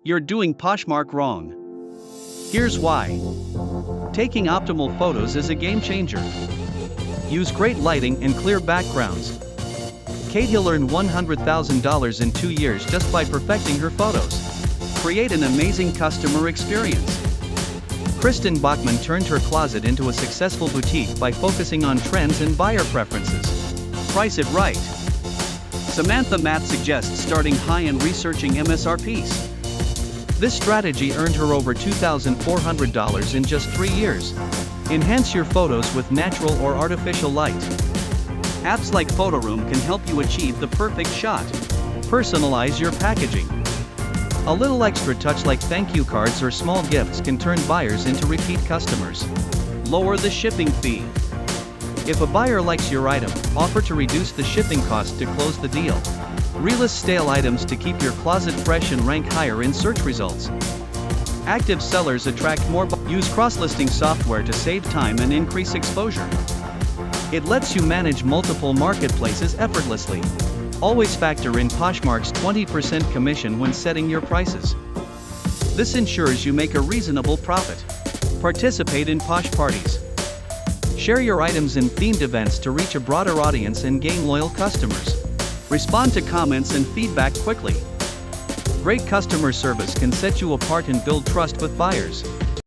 You're doing Poshmark wrong. Here's why. Taking optimal photos is a game changer. Use great lighting and clear backgrounds. Kate'll earn $100,000 in 2 years just by perfecting her photos. Create an amazing customer experience. Kristen Bachman turned her closet into a successful boutique by focusing on trends and buyer preferences. Price it right. Samantha Matt suggests starting high and researching MSRPs. This strategy earned her over $2,400 in just 3 years. Enhance your photos with natural or artificial light. Apps like Photoroom can help you achieve the perfect shot. Personalize your packaging. A little extra touch like thank you cards or small gifts can turn buyers into repeat customers. Lower the shipping fee. If a buyer likes your item, offer to reduce the shipping cost to close the deal. Relist stale items to keep your closet fresh and rank higher in search results. Active sellers attract more buyers. Use cross-listing software to save time and increase exposure. It lets you manage multiple marketplaces effortlessly. Always factor in Poshmark's 20% commission when setting your prices. This ensures you make a reasonable profit. Participate in Posh parties. Share your items in themed events to reach a broader audience and gain loyal customers. Respond to comments and feedback quickly. Great customer service can set you apart and build trust with buyers.